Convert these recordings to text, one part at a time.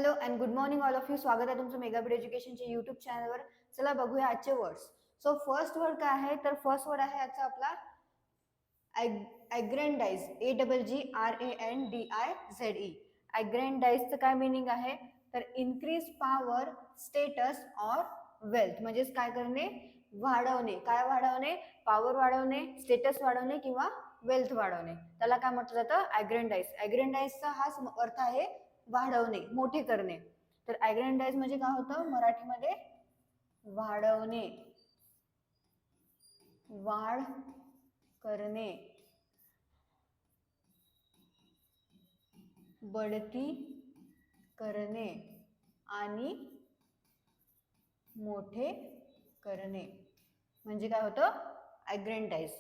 Hello and good morning all of you. स्वागत आहे तुमचं मेगाबिट एज्युकेशनच्या यूट्यूब चॅनलवर. चला बघूया आजचे वर्ड्स. सो फर्स्ट वर्ड काय आहे, तर फर्स्ट वर्ड आहे आजचा आपला ॲग्रेंडाइज. AGGRANDIZE. ॲग्रेंडाइजचं काय मिनिंग आहे, तर increase power, status or wealth. म्हणजेच काय करणे, वाढवणे. काय वाढवणे, पॉवर वाढवणे, स्टेटस वाढवणे किंवा वेल्थ वाढवणे. त्याला काय म्हटलं जातं, ॲग्रेंडाइज. ॲग्रेंडाइजचा हाच अर्थ आहे वाढवणे, मोठे करणे. तर ॲग्रेंडाइज म्हणजे काय होतं मराठीमध्ये, वाढवणे, वाढ करणे, बढती करणे आणि मोठे करणे म्हणजे काय होतं, ॲग्रेंडाइज.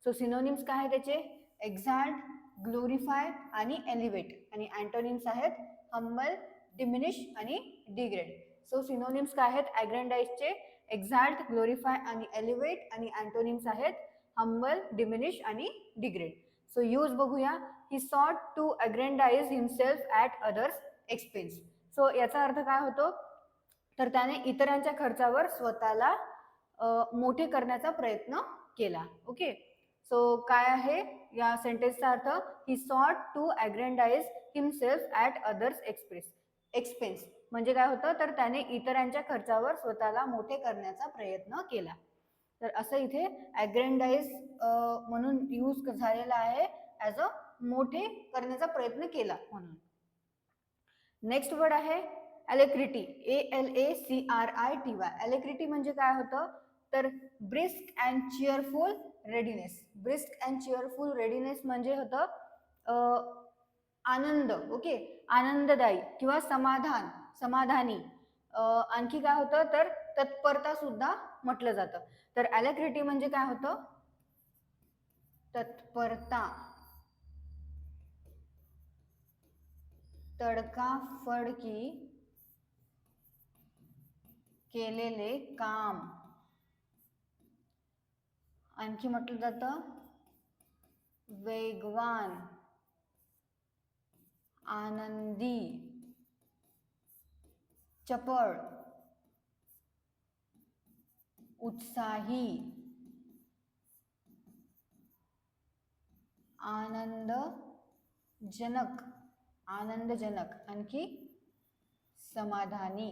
सो सिनोनिम्स काय आहे त्याचे, एक्झाल्ट, ग्लोरिफाय आणि एलिवेट. आणि अँटोनिम्स आहेत हंबल, डिमिनिश आणि डिग्रेड. सो सिनोनिम्स काय आहेत ॲग्रेंडाइजचे, एक्झाल्ट, ग्लोरिफाय आणि एलिवेट. आणि अँटोनिम्स आहेत हंबल, डिमिनिश आणि डिग्रेड. सो यूज बघूया. He sought to aggrandize himself at others expense. So याचा अर्थ काय होतो, तर त्याने इतरांच्या खर्चावर स्वतःला मोठे करण्याचा प्रयत्न केला. ओके, सो काय आहे या सेंटेन्सचा अर्थ, he sought to aggrandize himself at others expense म्हणजे काय होतं, तर त्याने इतरांच्या खर्चावर स्वतःला मोठे करण्याचा प्रयत्न केला. तर असं इथे ॲग्रेंडाइज म्हणून यूज झालेला आहे, ॲज अ मोठे करण्याचा प्रयत्न केला म्हणून. नेक्स्ट वर्ड आहे ॲलेक्रिटी. ALACRITY. ॲलेक्रिटी म्हणजे काय होतं, तर brisk and cheerful readiness. Brisk and cheerful readiness म्हणजे होतं आनंद. ओके, आनंददायी किंवा समाधान, समाधानी. आणखी काय होतं, तर तत्परता सुद्धा म्हटलं जातं. तर ॲलेक्रिटी म्हणजे काय होतं, तत्परता, तडकाफडकी केलेले काम. आणखी म्हटलं जातं वेगवान, आनंदी, चपळ, उत्साही, आनंदजनक, आनंदजनक. आणखी समाधानी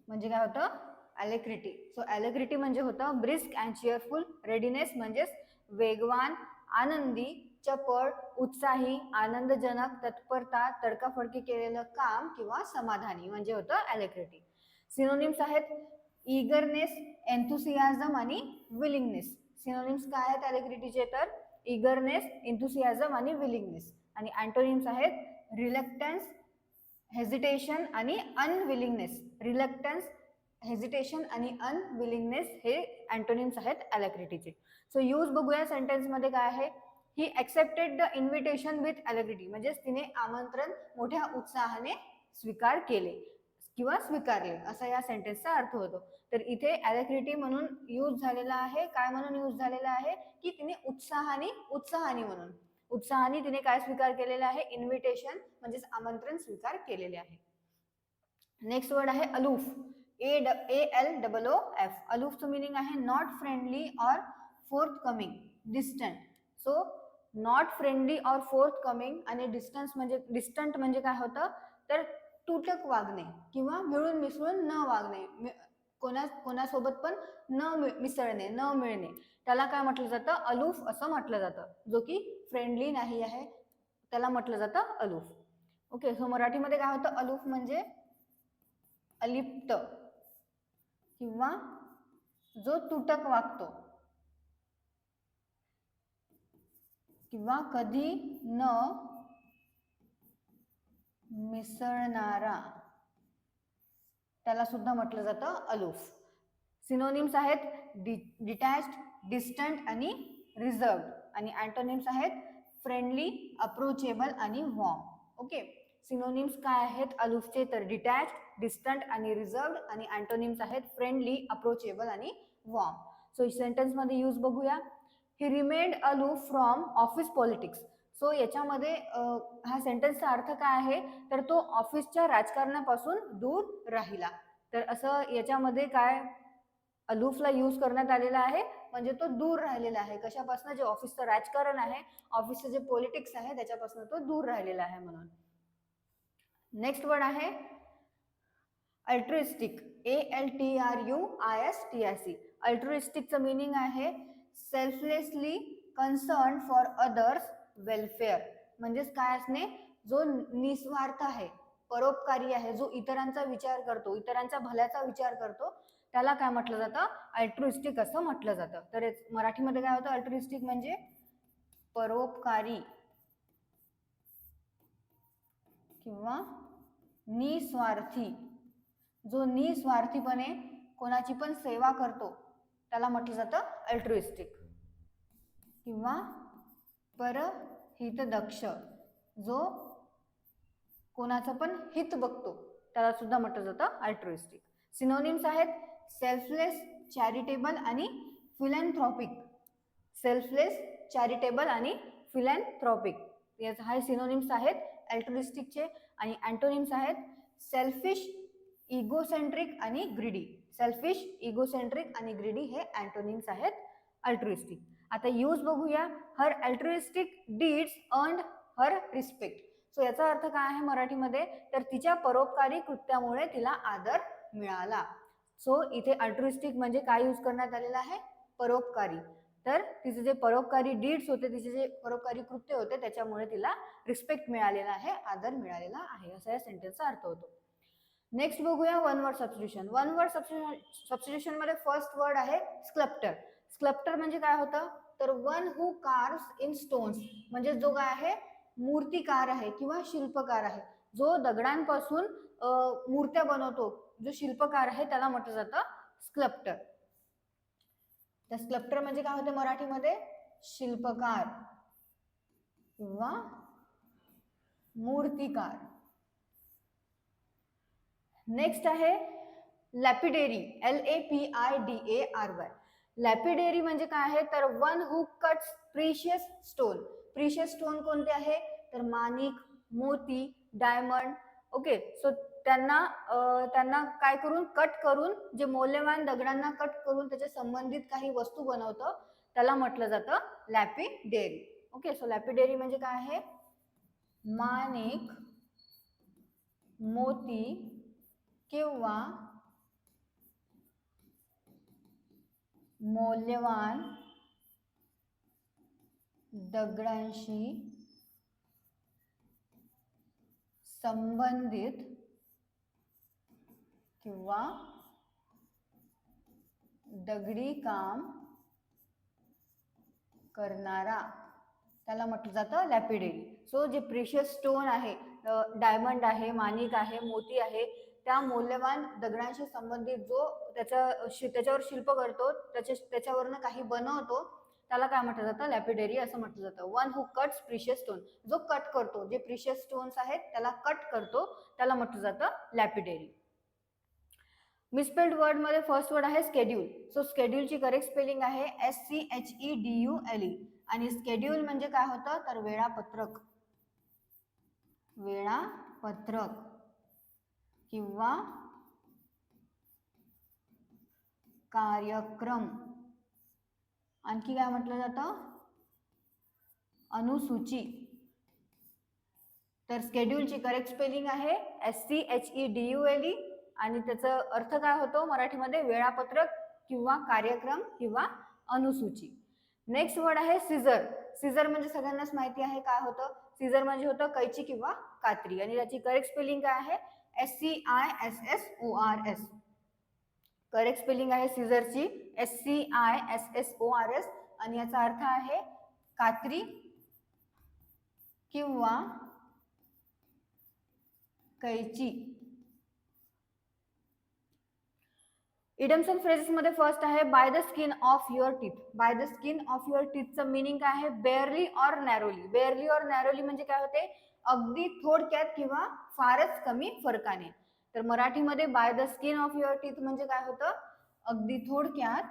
म्हणजे काय होतं, ॲलेक्रिटी. सो ॲलेक्रिटी म्हणजे होतं ब्रिस्क अँड चिअरफुल रेडीनेस म्हणजेच वेगवान, आनंदी, चपळ, उत्साही, आनंदजनक, तत्परता, तडकाफडकी केलेलं काम किंवा समाधानी म्हणजे होतं ॲलेक्रिटी. सिनोनिम्स आहेत ईगरनेस, एन्थुसियाझम आणि विलिंगनेस. सिनोनिम्स काय आहेत ॲलेक्रिटीचे, तर ईगरनेस, एन्थुसियाझम आणि विलिंगनेस. आणि अँटोनिम्स आहेत रिलक्टन्स, हेजिटेशन आणि अनविलिंगनेस. रिलक्टन्स, हेजिटेशन आणि अनविलिंगनेस हे अँटोनिम्स आहेत ॲलेक्रिटीचे. सो यूज बघूया सेंटेन्समध्ये काय आहे, ही ॲक्सेप्टेड द इन्व्हिटेशन विथ ॲलेक्रिटी. म्हणजेच तिने आमंत्रण मोठ्या उत्साहाने स्वीकार केले किंवा स्वीकारले, असा या सेंटेन्सचा अर्थ होतो. तर इथे ॲलेक्रिटी म्हणून यूज झालेला आहे. काय म्हणून यूज झालेला आहे, की तिने उत्साहाने म्हणून, उत्साहाने तिने काय स्वीकार केलेले आहे, इन्व्हिटेशन म्हणजेच आमंत्रण स्वीकार केलेले आहे. नेक्स्ट वर्ड आहे अलूफ. ALOOF. अलूफचं मिनिंग आहे not friendly or fourth coming, distant. So not friendly or fourth coming आणि डिस्टंट म्हणजे काय होतं, तर तुटक वागणे किंवा मिळून मिसळून न वागणे, कोणासोबत पण न मिसळणे, न मिळणे, त्याला काय म्हटलं जातं, अलूफ असं म्हटलं जातं. जो की फ्रेंडली नाही आहे त्याला म्हटलं जातं अलूफ. ओके, सो मराठीमध्ये काय होतं, अलूफ म्हणजे अलिप्त किंवा जो तुटक वागतो किंवा कधी न मिसळणारा, त्याला सुद्धा म्हटलं जातं अलूफ. सिनोनिम्स आहेत डिटॅच्ड, डिस्टंट आणि रिझर्व्ड. आणि अँटोनिम्स आहेत फ्रेंडली, अप्रोचेबल आणि वॉर्म. ओके, सिनोनिम्स काय आहेत अलूफचे, तर डिटॅच्ड, डिस्टंट आणि रिझर्व्ड. आणि अँटोनिम्स आहेत फ्रेंडली, अप्रोचेबल आणि वॉर्म. सो सेंटेन्समध्ये यूज बघूया. ही remained aloof from office politics. So याच्यामध्ये हा सेंटेन्सचा अर्थ काय आहे, तर तो ऑफिसच्या राजकारणापासून दूर राहिला. तर असं याच्यामध्ये काय अलूफला यूज करण्यात आलेला आहे, म्हणजे तो दूर राहिलेला आहे कशापासून, जे ऑफिसचं राजकारण आहे, ऑफिसचं जे पॉलिटिक्स आहे त्याच्यापासून तो दूर राहिलेला आहे म्हणून. नेक्स्ट वर्ड आहे अल्ट्रुइस्टिक, ALTRUISTIC. अल्ट्रुइस्टिकचं मीनिंग आहे selflessly concern for others welfare. म्हणजेच काय असणे, जो निस्वार्थ आहे, परोपकारी आहे, जो इतरांचा विचार करतो, इतरांच्या भल्याचा विचार करतो, त्याला काय म्हटलं जातं, अल्ट्रुइस्टिक असं म्हटलं जातं. तर मराठीमध्ये काय होतं, अल्ट्रुइस्टिक म्हणजे परोपकारी किंवा निस्वार्थी, जो निस्वार्थीपणे कोणाची पण सेवा करतो त्याला म्हटलं जातं अल्ट्रुइस्टिक. किंवा परहितदक्ष, जो कोणाचं पण हित बघतो त्याला सुद्धा म्हटलं जातं अल्ट्रुइस्टिक. सिनोनिम्स आहेत सेल्फलेस, चॅरिटेबल आणि फिलॅन्थ्रॉपिक. सेल्फलेस, चॅरिटेबल आणि फिलॅन्थ्रॉपिक याचे हा सिनोनिम्स आहेत अल्ट्रुइस्टिकचे. आणि अँटोनिम्स आहेत सेल्फिश, इगोसेंट्रिक आणि ग्रीडी. सेल्फिश, इगोसेंट्रिक आणि ग्रीडी हे अँटोनिम्स आहेत अल्ट्रुइस्टिक. आता यूज बघूया. हर अल्ट्रुइस्टिक डीड्स अर्न्ड हर रिस्पेक्ट. सो याचा अर्थ काय आहे मराठीमध्ये, तर तिच्या परोपकारी कृत्यामुळे तिला आदर मिळाला. सो इथे अल्ट्रुइस्टिक म्हणजे काय यूज करण्यात आलेला आहे, परोपकारी. तर तिचे जे परोपकारी डीड्स होते, तिचे जे परोपकारी कृत्य होते त्याच्यामुळे तिला रिस्पेक्ट मिळालेला आहे, आदर मिळालेला आहे, असा या सेंटेन्सचा अर्थ होतो. नेक्स्ट बघूया one word substitution. One word substitution मध्ये फर्स्ट वर्ड आहे स्कल्प्टर. स्कल्प्टर म्हणजे काय होतं, तर one who carves in stones, म्हणजे जो काय आहे मूर्तिकार आहे किंवा शिल्पकार आहे, जो दगडांपासून मूर्त्या बनवतो, जो शिल्पकार आहे त्याला म्हटलं जातं स्कल्प्टर. तर स्कल्प्टर म्हणजे काय होतं मराठीमध्ये, शिल्पकार किंवा मूर्तिकार. नेक्स्ट आहे लॅपिडेरी, LAPIDARY. लॅपिडेरी म्हणजे काय आहे, तर one who cuts precious stone. Precious stone कोणते आहे, तर माणिक, मोती, डायमंड. ओके, सो त्यांना काय करून, कट करून, जे मौल्यवान दगडांना कट करून त्याच्या संबंधित काही वस्तू बनवतं त्याला म्हटलं जातं लॅपिडेरी. ओके, सो लॅपिडेरी म्हणजे काय आहे, माणिक, मोती किंवा मौल्यवान दगडांशी संबंधित किंवा दगडी काम करणारा त्याला म्हटलं जातं लॅपिडेरी. सो जे प्रिशियस स्टोन आहे, डायमंड आहे, माणिक आहे, मोती आहे, त्या मौल्यवान दगडांशी संबंधित जो त्याच्यावर शिल्प करतो, त्याच्यावरनं काही बनवतो त्याला काय म्हटलं जातं, लॅपिडेरी असं म्हटलं जातं. One who cuts precious stone, जो कट करतो, जे प्रिशियस स्टोन्स आहेत त्याला कट करतो त्याला म्हटलं जातं लॅपिडेरी. मिसस्पेल्ड वर्ड मध्ये फर्स्ट वर्ड आहे स्केड्यूल. सो स्केड्यूलची करेक्ट स्पेलिंग आहे SCHEDULE. आणि स्केड्यूल म्हणजे काय होतं, तर वेळापत्रक, वेळापत्रक किंवा कार्यक्रम. आणखी काय म्हटलं जातं, अनुसूची. तर स्केड्यूलची करेक्ट स्पेलिंग आहे SCHEDULE आणि त्याचा अर्थ काय होतो मराठीमध्ये, वेळापत्रक किंवा कार्यक्रम किंवा अनुसूची. नेक्स्ट वर्ड आहे सीझर. सीझर म्हणजे सगळ्यांनाच माहिती आहे काय होतं, सीझर म्हणजे होतं कैची किंवा कात्री. आणि त्याची करेक्ट स्पेलिंग काय आहे, SCISSORS. करेक्ट स्पेलिंग आहे सीझरची SCISSORS. आणि याचा अर्थ आहे कात्री किंवा कैची. इडम्स अँड फ्रेजेस मध्ये फर्स्ट आहे by the skin of your teeth. By the skin of your टीथचं मिनिंग काय आहे, barely or narrowly. Barely or narrowly म्हणजे काय होते, अगदी थोडक्यात किंवा फारच कमी फरकाने. तर मराठीमध्ये bye the skin of your teeth म्हणजे काय होतं, अगदी थोडक्यात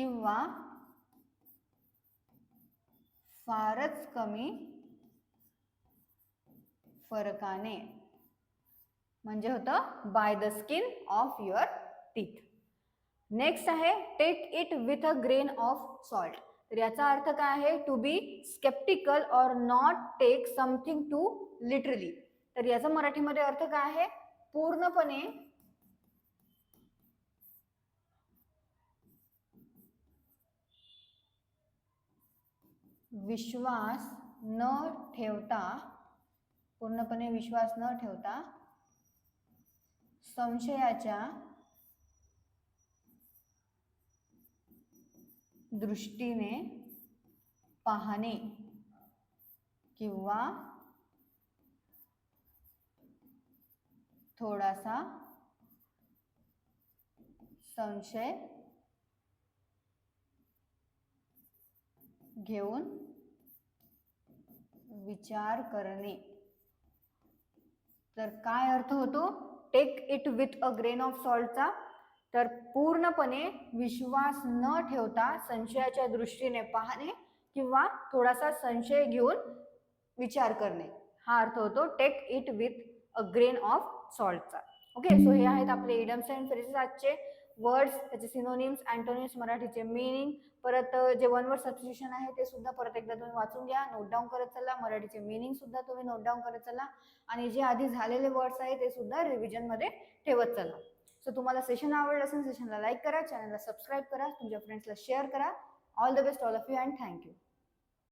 किंवा फारच कमी फरकाने, म्हणजे होतं by the skin of your teeth. Next आहे take it with a grain of salt. तर याचा अर्थ काय आहे? टू बी स्केप्टिकल और not take something too literally. तर याचा मराठीमध्ये अर्थ काय आहे? पूर्णपणे विश्वास न ठेवता, पूर्णपणे विश्वास न ठेवता संशयाच्या दृष्टीने पाहणे किंवा थोडासा संशय घेऊन विचार करणे. तर काय अर्थ होतो take it with a grain of सॉल्टचा? तर पूर्णपणे विश्वास न ठेवता संशयाच्या दृष्टीने पाहणे किंवा थोडासा संशय घेऊन विचार करणे, हा अर्थ होतो take it with a grain of सॉल्टचा. ओके, सो हे आहेत आपले इडियम्स अँड फ्रेजेस आजचे. वर्ड्स, त्याचे सिनोनिम्स, अँटोनिम्स, मराठीचे मीनिंग, परत जे वन वर्ड सबस्टिट्यूशन आहे ते सुद्धा परत एकदा तुम्ही वाचून घ्या, नोट डाऊन करत चला. मराठीचे मीनिंग सुद्धा तुम्ही नोट डाऊन करत चला आणि जे आधी झालेले वर्ड्स आहेत ते सुद्धा रिव्हिजन मध्ये ठेवत चला. सो तुम्हाला सेशन आवडलं असेल, सेशनला लाईक करा, चॅनलला सबस्क्राईब करा, तुमच्या फ्रेंड्सला शेअर करा. All the best all of you and thank you.